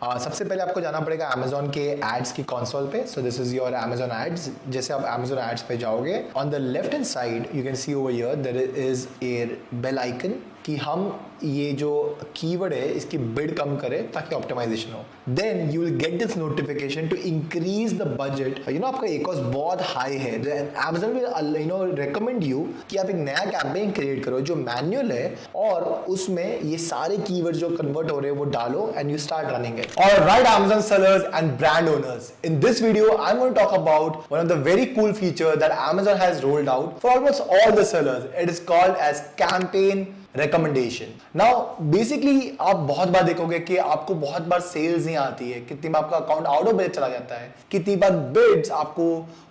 सबसे पहले आपको जाना पड़ेगा Amazon के एड्स की कंसोल पे. So this is your Amazon ads. जैसे आप Amazon एड्स पे जाओगे, on the left hand side you can see over here there is a bell icon कि हम ये जो कीवर्ड है इसकी बिड कम करें ताकि ऑप्टिमाइजेशन हो. Then you will get this notification to increase the budget. आपका ए कॉस्ट बहुत हाई है. Amazon विल रिकमेंड यू कि आप एक नया कैंपेन क्रिएट करो जो मैनुअल है और उसमें ये सारे कीवर्ड जो कन्वर्ट हो रहे हैं वो डालो and you start running it. Alright Amazon sellers and brand owners, in this video I'm going to talk about one of the very cool feature that Amazon has rolled out for almost all the sellers. It is called as campaign recommendation. Now basically आप बहुत बार देखोगे कि आपको बहुत बार sales नहीं आती है, कितनी बार आपका अकाउंट आउट ऑफ बजट चला जाता है, कितनी बार बिड्स आपको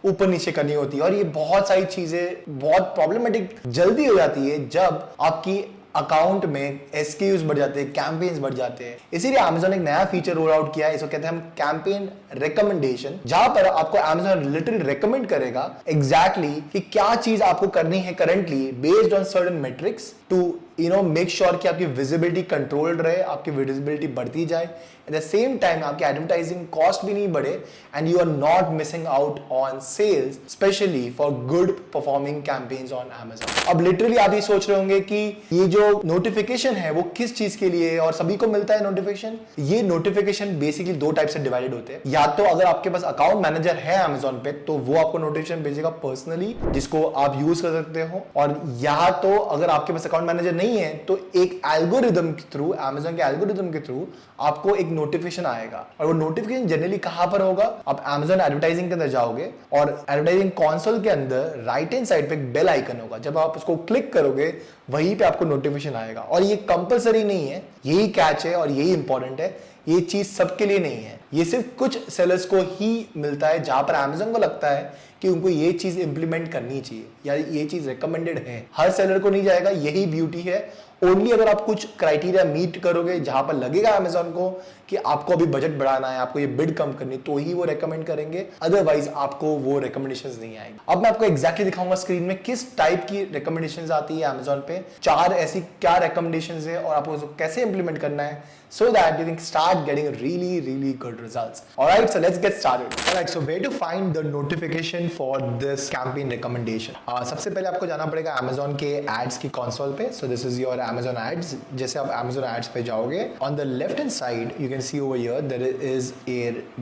ऊपर नीचे करनी होती है और ये बहुत सारी चीजें बहुत प्रॉब्लमेटिक जल्दी हो जाती है जब आपकी अकाउंट में SKUs बढ़ जाते हैं, कैंपेन्स बढ़ जाते हैं. इसीलिए Amazon एक नया फीचर रोल आउट किया है, इसको कहते हैं हम कैंपेन रिकमेंडेशन, जहां पर आपको Amazon लिटरली रिकमेंड करेगा एग्जैक्टली कि क्या चीज आपको करनी है currently based on certain metrics to make sure कि आपकी विजिबिलिटी कंट्रोल्ड रहे, आपकी विजिबिलिटी बढ़ती जाए, एट द सेम टाइम आपकी एडवर्टाइजिंग कॉस्ट भी नहीं बढ़े and you are not missing out on sales, especially for good performing campaigns on Amazon. अब लिटरली आप ये सोच रहे होंगे कि ये जो नोटिफिकेशन है वो किस चीज के लिए है और सभी को मिलता है नोटिफिकेशन. ये नोटिफिकेशन बेसिकली दो टाइप से डिवाइडेड होते हैं. या तो अगर आपके पास अकाउंट मैनेजर है Amazon पे तो वो आपको नोटिफिकेशन भेजेगा पर्सनली जिसको आप यूज कर सकते हो, और या तो अगर आपके पास अकाउंट मैनेजर नहीं है तो एक एल्गोरिदम के थ्रू, Amazon के एल्गोरिदम के थ्रू आपको एक नोटिफिकेशन आएगा. और वो नोटिफिकेशन जनरली कहां पर होगा, आप Amazon एडवर्टाइजिंग के अंदर जाओगे और एडवर्टाइजिंग कंसोल के अंदर राइट हैंड साइड पे एक बेल आइकन होगा. जब आप उसको क्लिक करोगे वहीं पे आपको नोटिफिकेशन आएगा. और ये कंपलसरी नहीं है, यही कैच है और यही इंपॉर्टेंट है. ये चीज सबके लिए नहीं है, ये सिर्फ कुछ सेलर्स को ही मिलता है जहां पर Amazon को लगता है कि उनको ये चीज इंप्लीमेंट करनी चाहिए या ये चीज रिकमेंडेड है. हर सेलर को नहीं जाएगा, यही ब्यूटी है. ओनली अगर आप कुछ क्राइटेरिया मीट करोगे जहां पर लगेगा Amazon को कि आपको अभी बजट बढ़ाना है, आपको ये बिड कम करनी, तो ही वो रेकमेंड करेंगे, अदरवाइज आपको वो रिकमेंडेशंस नहीं आएंगे. अब मैं आपको एग्जैक्टली दिखाऊंगा स्क्रीन में किस टाइप की रिकमेंडेशंस आती है Amazon पे, 4 ऐसी क्या रिकमेंडेशंस है और आपको उसको कैसे इंप्लीमेंट करना है so that you can start getting really good results. Alright, so let's get started. Alright, so where to find the notification for this campaign recommendation? सबसे पहले आपको जाना पड़ेगा Amazon के एड्स की कंसोल पे. So this is your Amazon ads. जैसे आप Amazon एड्स पे जाओगे, on the left hand side you can see over here there is a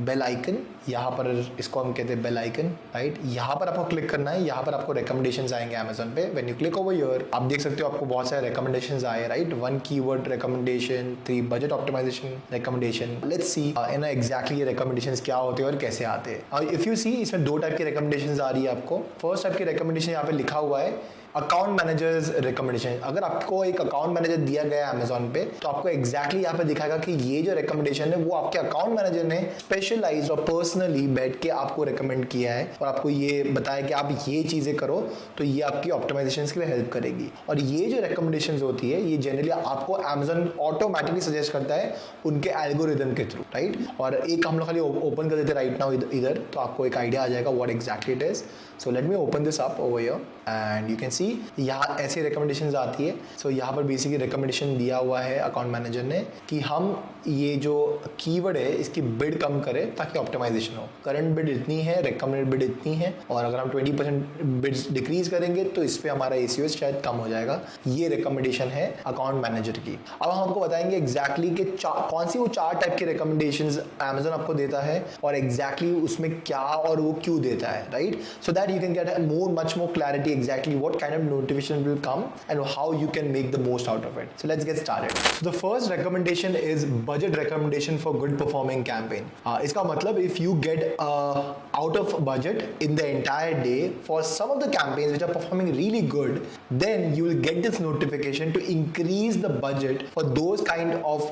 bell icon. यहाँ पर इसको हम कहते हैं बेल आइकन, राइट. यहाँ पर आपको क्लिक करना है, यहाँ पर आपको रिकमेंडेशंस आएंगे Amazon पे. When you click over here आप देख सकते हो आपको बहुत सारे रिकमेंडेशंस आए, right. 1 keyword recommendation, 3 budget optimization recommendation. Let's see exactly ये रिकमेंडेशंस क्या होते हैं और कैसे आते हैं. और इफ यू सी इसमें 2 टाइप की रिकमेंडेशंस आ रही है आपको. फर्स्ट टाइप की रिकमेंडेशन यहाँ पे लिखा हुआ है अकाउंट मैनेजर्स रिकमेंडेशन. अगर आपको एक अकाउंट मैनेजर दिया गया है Amazon पे तो आपको एग्जैक्टली यहाँ पे दिखाएगा कि ये जो रिकमेंडेशन है वो आपके अकाउंट मैनेजर ने स्पेशलाइज्ड और पर्सनली बैठ के आपको रिकमेंड किया है और आपको ये बताया कि आप ये चीजें करो तो ये आपकी ऑप्टिमाइजेशन के लिए हेल्प करेगी. और ये जो रिकमेंडेशन होती है ये जनरली आपको Amazon ऑटोमेटिकली सजेस्ट करता है उनके एल्गोरिदम के थ्रू, राइट. और एक हम लोग खाली ओपन कर देते राइट नाउ इधर, तो आपको एक आइडिया आ जाएगा what exactly it is. So let me open this up over here and you can सी यहाँ ऐसी रिकमेंडेशंस आती है. सो यहाँ पर बेसिकली रिकमेंडेशन दिया हुआ है अकाउंट मैनेजर ने कि हम ये जो कीवर्ड है इसकी बिड कम करें ताकि ऑप्टिमाइजेशन हो. करंट बिड इतनी है, रिकमेंडेड बिड इतनी है, और अगर हम 20% बिड्स डिक्रीज करेंगे तो इस पर हमारा ACOS शायद कम हो जाएगा. ये रिकमेंडेशन है अकाउंट मैनेजर की. अब हम आपको बताएंगे एग्जैक्टली कि कौन सी वो 4 टाइप की रिकमेंडेशंस Amazon आपको देता है और एग्जैक्टली उसमें क्या और वो क्यों देता है, right. So that you can get much more clarity exactly what kind of notification will come and how you can make the most out of it. So let's get started. So the first recommendation is budget recommendation for good performing campaign. इसका मतलब if you get out of budget in the entire day for some of the campaigns which are performing really good, then you will get this notification to increase the budget for those kind of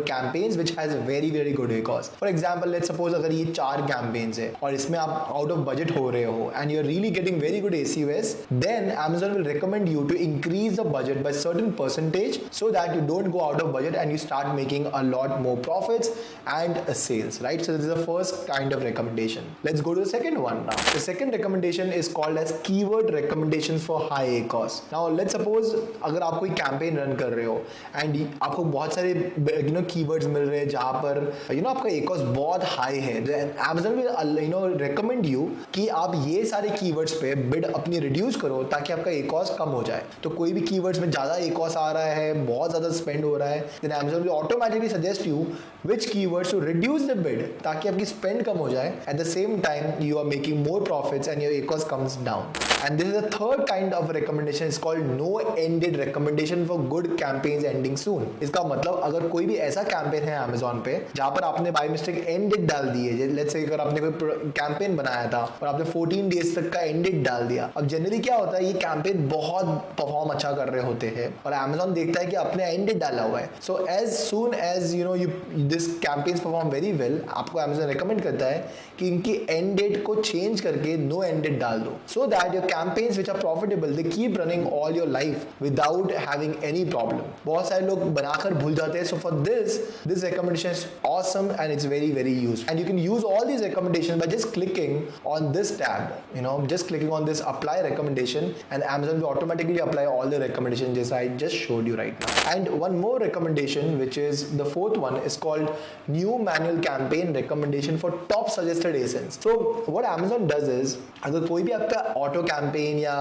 campaigns which has very good ACOS. For example, let's suppose अगर ये 4 campaigns है और इसमें आप out of budget हो रहे हो and you're really getting very good ACOS, then Amazon Amazon will recommend you to increase the budget by certain percentage so that you don't go out of budget and you start making a lot more profits and sales, right? So this is the first kind of recommendation. Let's go to the second one now. The second recommendation is called as keyword recommendations for high ACOS. Now let's suppose अगर आप कोई campaign run कर रहे हो and आपको बहुत सारे keywords मिल रहे हैं जहां पर आपका ACOS बहुत हाई है, Amazon will recommend you कि आप ये सारे कीवर्ड्स पे बिड अपनी रिड्यूस करो ताकि आपका ACOS कम हो जाए. तो कोई भी कीवर्ड्स में ज्यादा ACOS आ रहा है, बहुत ज्यादा स्पेंड हो रहा है, then Amazon will automatically suggest you which keywords to reduce the bid ताकि आपकी स्पेंड कम हो जाए. At the same time you are making more profits and your ACOS comes down. And this is the third kind of recommendation. It's called no ended recommendation for good campaigns ending soon. इसका मतलब अगर कोई भी ऐसा campaign है Amazon पे जहां पर आपने बाय मिस्टेक एंडेड डाल दी है, लेट्स से अगर आपने कोई कैंपेन बनाया था और आपने 14 डेज तक का एंडेड डाल दिया. अब जनरली क्या होता है, ये कैंपेन बहुत परफॉर्म अच्छा कर रहे होते हैं और Amazon देखता है कि आपने एंडेड डाला हुआ है. So as soon as this campaigns perform very well, आपको Amazon रिकमेंड करता है कि इनकी एंड डेट को चेंज करके नो एंडेड डाल दो, so that your campaigns which are profitable they keep running all your life without having any problem. बहुत सारे लोग बनाकर भूल जाते हैं. So for this recommendation is awesome and it's very very useful, and you can use all these recommendations by just clicking on this tab, just clicking on this apply recommendation, and Amazon will automatically apply all the recommendations as I just showed you right now. And one more recommendation, which is the fourth one, is called new manual campaign recommendation for top suggested ASINs. So what Amazon does is अगर कोई भी आपका auto campaign या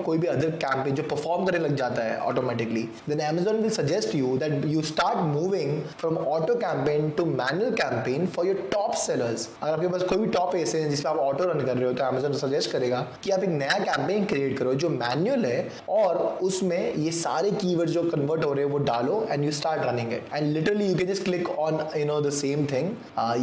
कोई भी other campaign जो perform करने लग जाता है automatically, then Amazon will suggest you that you start moving from auto campaign to manual campaign for your top sellers. अगर आपके पास कोई भी टॉप एस है जिसपे आप ऑटो रन कर रहे हो तो Amazon सजेस्ट करेगा कि आप एक नया कैंपेन क्रिएट करो जो मैनुअल है और उसमें ये सारे कीवर्ड जो कन्वर्ट हो रहे हैं वो डालो and you start running it. And literally you can just click on the same thing,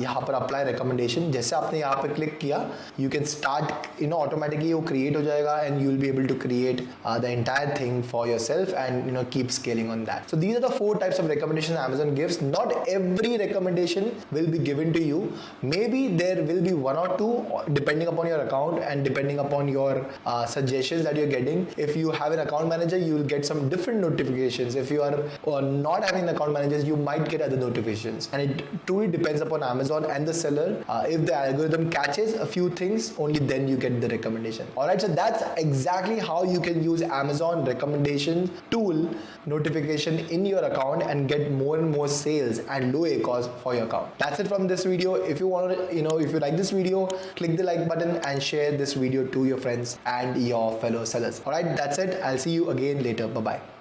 यहाँ पर अप्लाई रिकमेंडेशन. जैसे आपने यहाँ पर क्लिक किया यू कैन स्टार्ट ऑटोमेटिकली वो क्रिएट हो जाएगा and you will be able to create the entire thing for yourself and keep scaling on that. So these are the 4 types of recommendations Amazon gives. Not every recommendation will be given to you. Maybe there will be 1 or 2 depending upon your account and depending upon your suggestions that you're getting. If you have an account manager, you will get some different notifications. If you are not having an account manager, you might get other notifications, and it truly depends upon Amazon and the seller. If the algorithm catches a few things, only then you get the recommendation. Alright, so that's exactly how you can use Amazon recommendation tool notification in your account and get more and more sales and low ACOS for your account. That's it from this video. If you want to, if you like this video, click the like button and share this video to your friends and your fellow sellers. Alright, that's it. I'll see you again later. Bye bye.